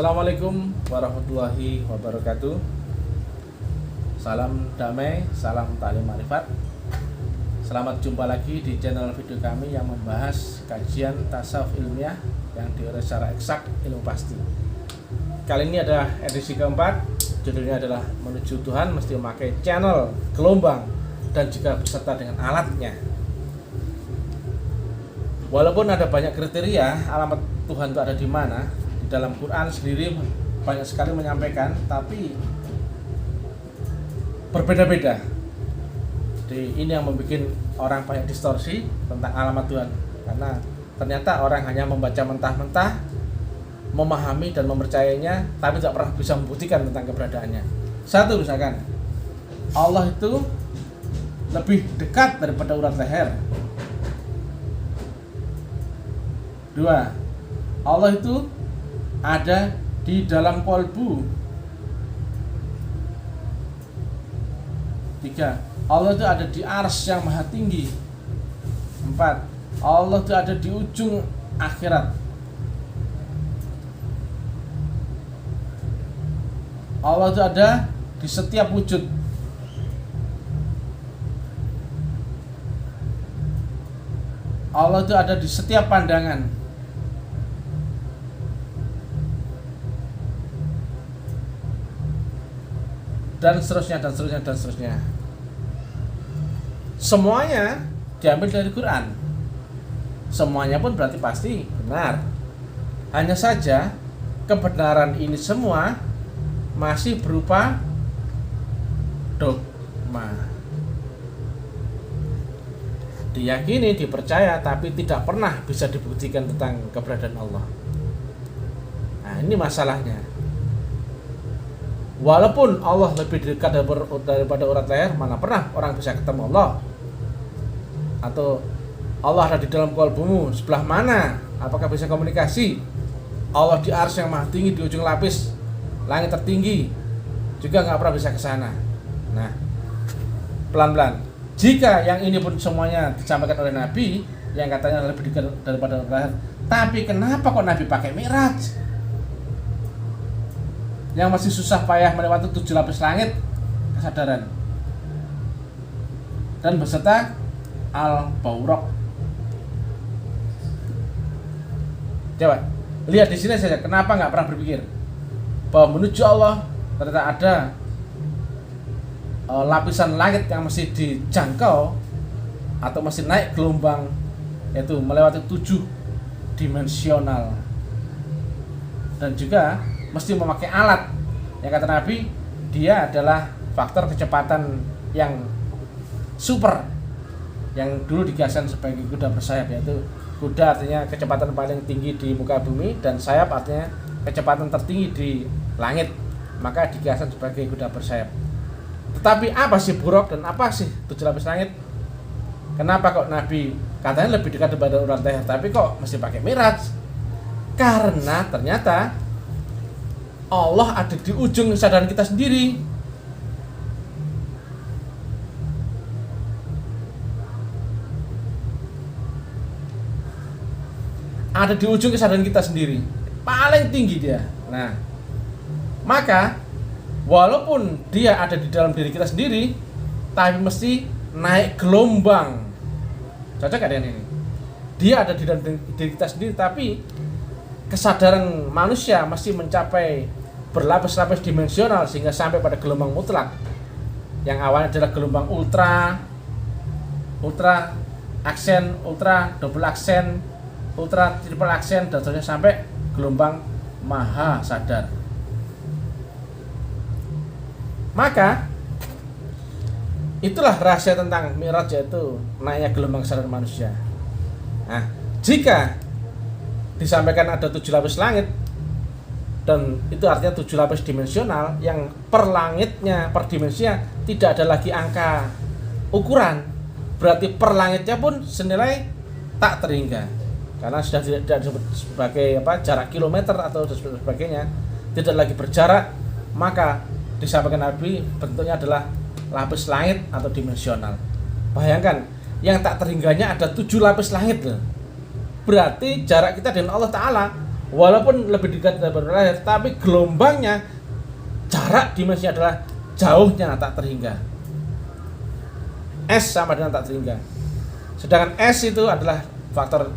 Assalamualaikum warahmatullahi wabarakatuh. Salam damai, salam ta'lim ma'rifat. Selamat jumpa lagi di channel video kami yang membahas kajian tasawuf ilmiah yang diurus secara eksak ilmu pasti. Kali ini adalah edisi keempat. Judulnya adalah Menuju Tuhan mesti memakai channel, gelombang, dan juga beserta dengan alatnya. Walaupun ada banyak kriteria alamat Tuhan itu ada di mana, dalam Quran sendiri banyak sekali menyampaikan, tapi berbeda-beda. Jadi ini yang membuat orang banyak distorsi tentang alamat Tuhan, karena ternyata orang hanya membaca mentah-mentah, memahami dan mempercayainya, tapi tidak pernah bisa membuktikan tentang keberadaannya. Satu, misalkan Allah itu lebih dekat daripada urat leher. Dua, Allah itu ada di dalam kolbu. Tiga, Allah itu ada di arsy yang maha tinggi. Empat, Allah itu ada di ujung akhirat. Allah itu ada di setiap wujud. Allah itu ada di setiap pandangan. Dan seterusnya, dan seterusnya, dan seterusnya. Semuanya diambil dari Quran. Semuanya pun berarti pasti benar. Hanya saja kebenaran ini semua masih berupa dogma. Diyakini, dipercaya, tapi tidak pernah bisa dibuktikan tentang keberadaan Allah. Nah, ini masalahnya. Walaupun Allah lebih dekat daripada urat leher, mana pernah orang bisa ketemu Allah? Atau Allah ada di dalam kolbumu, sebelah mana? Apakah bisa komunikasi? Allah di arsy yang maha tinggi, di ujung lapis langit tertinggi, juga nggak pernah bisa ke sana. Nah, pelan-pelan. Jika yang ini pun semuanya disampaikan oleh Nabi, yang katanya lebih dekat daripada urat leher, tapi kenapa kok Nabi pakai Mi'raj? Yang masih susah payah melewati 7 lapis langit kesadaran, dan beserta Al-Buraq. Coba lihat di sini saja, kenapa nggak pernah berpikir bahwa menuju Allah ternyata ada lapisan langit yang masih dijangkau atau masih naik gelombang, yaitu melewati 7 dimensional, dan juga mesti memakai alat yang kata Nabi dia adalah faktor kecepatan yang super, yang dulu digaskan sebagai kuda bersayap, yaitu kuda artinya kecepatan paling tinggi di muka bumi dan sayap artinya kecepatan tertinggi di langit, maka digaskan sebagai kuda bersayap. Tetapi apa sih buraq dan apa sih 7 lapis langit? Kenapa kok Nabi katanya lebih dekat daripada urat leher, tapi kok mesti pakai Mi'raj? Karena ternyata Allah ada di ujung kesadaran kita sendiri. Ada di ujung kesadaran kita sendiri, paling tinggi dia. Nah, maka walaupun dia ada di dalam diri kita sendiri, tapi mesti naik gelombang. Cocok gak dengan ini? Dia ada di dalam diri kita sendiri, tapi kesadaran manusia masih mencapai berlapis-lapis dimensional sehingga sampai pada gelombang mutlak, yang awalnya adalah gelombang ultra aksen, ultra double aksen, ultra triple aksen, dan seterusnya sampai gelombang maha sadar. Maka itulah rahasia tentang Mi'raj, yaitu naiknya gelombang kesadaran manusia. Nah, jika disampaikan ada 7 lapis langit, dan itu artinya 7 lapis dimensional, yang per langitnya, per dimensinya tidak ada lagi angka ukuran, berarti per langitnya pun senilai tak terhingga, karena sudah tidak disebut sebagai jarak kilometer atau sebagainya, tidak lagi berjarak, maka disampaikan Nabi bentuknya adalah lapis langit atau dimensional. Bayangkan, yang tak terhingganya ada 7 lapis langit loh. Berarti jarak kita dengan Allah Ta'ala walaupun lebih dekat dari benua lahir, tapi gelombangnya, jarak dimensinya adalah jauhnya tak terhingga. S sama dengan tak terhingga. Sedangkan S itu adalah faktor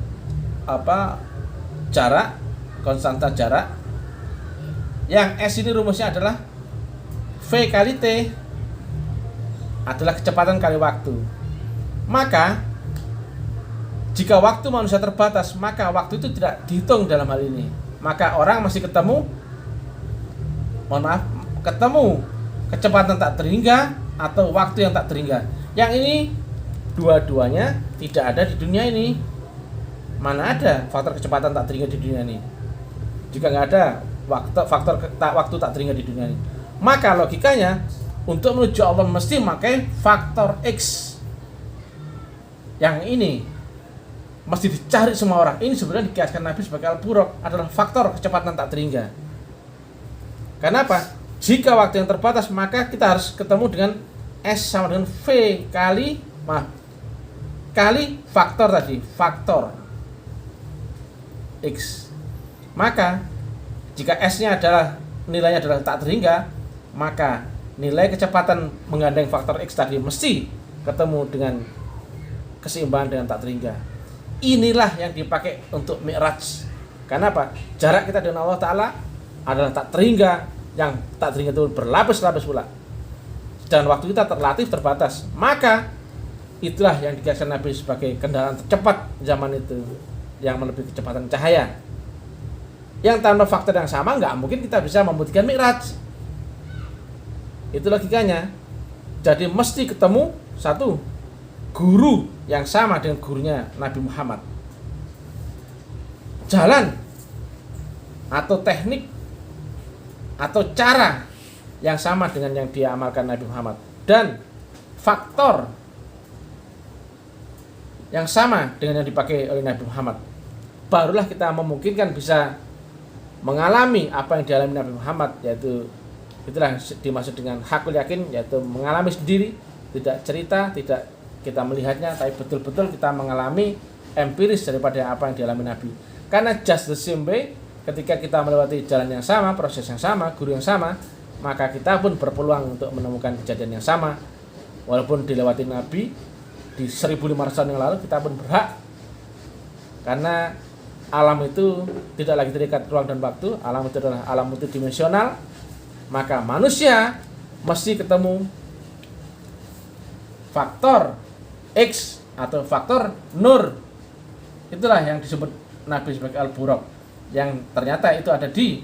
jarak, konstanta jarak. Yang S ini rumusnya adalah V kali T adalah kecepatan kali waktu. Maka jika waktu manusia terbatas, maka waktu itu tidak dihitung dalam hal ini. Maka orang masih ketemu kecepatan tak terhingga atau waktu yang tak terhingga. Yang ini dua-duanya tidak ada di dunia ini. Mana ada faktor kecepatan tak terhingga di dunia ini? Jika nggak ada faktor waktu tak terhingga di dunia ini, maka logikanya untuk menuju Allah mesti memakai faktor X. Yang ini mesti dicari semua orang. Ini sebenarnya dikiaskan Nabi sebagai al-buraq, adalah faktor kecepatan tak terhingga. Kenapa? Jika waktu yang terbatas, maka kita harus ketemu dengan S sama dengan V kali faktor tadi, faktor X. Maka jika S-nya adalah nilainya adalah tak terhingga, maka nilai kecepatan menggandeng faktor X tadi mesti ketemu dengan keseimbangan dengan tak terhingga. Inilah yang dipakai untuk Mi'raj. Kenapa? Jarak kita dengan Allah Ta'ala adalah tak terhingga, yang tak terhingga itu berlapis-lapis pula. Dan waktu kita relatif terbatas. Maka itulah yang dikiaskan Nabi sebagai kendaraan tercepat zaman itu, yang melebihi kecepatan cahaya. Yang tanpa faktor yang sama nggak mungkin kita bisa membuktikan Mi'raj. Itu logikanya. Jadi mesti ketemu satu guru yang sama dengan gurunya Nabi Muhammad. Jalan atau teknik atau cara yang sama dengan yang dia amalkan Nabi Muhammad, dan faktor yang sama dengan yang dipakai oleh Nabi Muhammad, barulah kita memungkinkan bisa mengalami apa yang dialami Nabi Muhammad, yaitu itulah dimaksud dengan hakul yakin, yaitu mengalami sendiri, tidak cerita, tidak kita melihatnya, tapi betul-betul kita mengalami empiris daripada apa yang dialami Nabi. Karena just the same way, ketika kita melewati jalan yang sama, proses yang sama, guru yang sama, maka kita pun berpeluang untuk menemukan kejadian yang sama. Walaupun dilewati Nabi di 1500 tahun yang lalu, kita pun berhak. Karena alam itu tidak lagi terikat ruang dan waktu, alam itu adalah alam multidimensional. Maka manusia mesti ketemu faktor X atau faktor nur. Itulah yang disebut Nabi sebagai al-buraq, yang ternyata itu ada di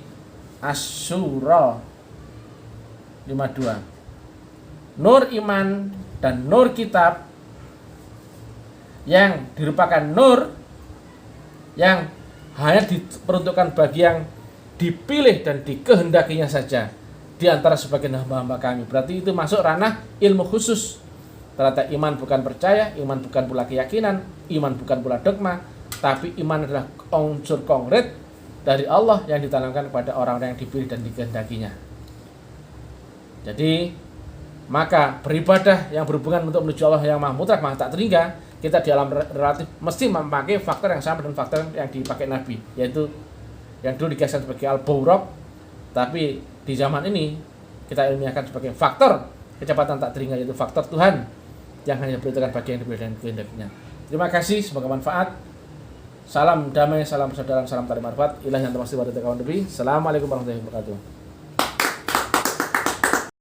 Asy-Syura 52. Nur iman dan nur kitab, yang dirupakan nur yang hanya diperuntukkan bagi yang dipilih dan dikehendakinya saja di antara sebagian hamba-hamba kami. Berarti itu masuk ranah ilmu khusus. Ternyata iman bukan percaya, iman bukan pula keyakinan, iman bukan pula dogma, tapi iman adalah unsur konkret dari Allah yang ditanamkan kepada orang-orang yang dipilih dan dikehendakinya. Jadi maka beribadah yang berhubungan untuk menuju Allah yang maha mutlak, maha tak terhingga, kita di alam relatif mesti memakai faktor yang sama dengan faktor yang dipakai Nabi, yaitu yang dulu dikiaskan sebagai al-buraq, tapi di zaman ini kita ilmiahkan sebagai faktor kecepatan tak terhingga, yaitu faktor Tuhan yang hanya diperuntukkan bagi yang dipilih dan kehendakinya. Terima kasih, semoga manfaat. Salam damai, salam persaudaraan, salam tali marifat. Ilah yang termasuk pada kawan Nabi. Assalamualaikum warahmatullahi wabarakatuh.